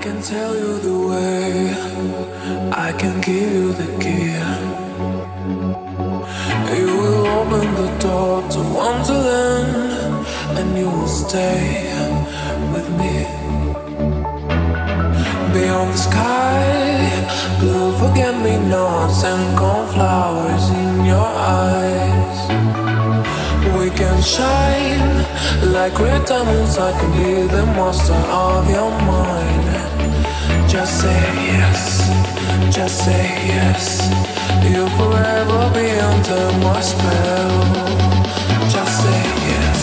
can tell you the way, I can give you the key. You will open the door to Wonderland, and you will stay with me. Beyond the sky, blue forget-me-nots and cornflowers in your eyes. We can shine like red diamonds. I can be the monster of your mind. Just say yes, just say yes. You'll forever be under my spell. Just say yes,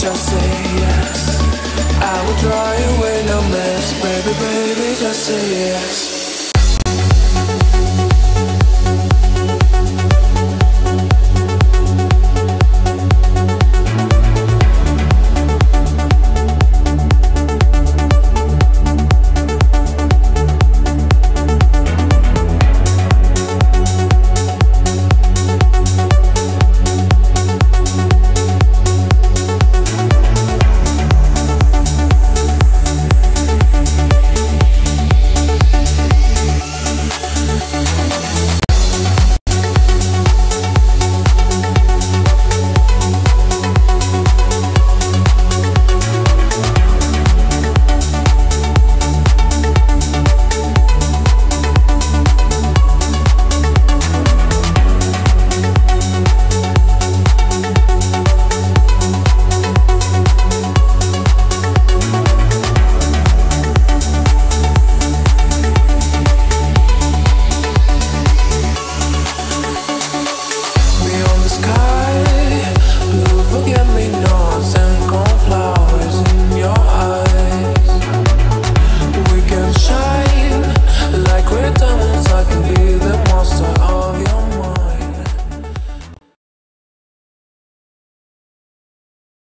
just say yes. I will draw you in a mess, baby, baby, just say yes.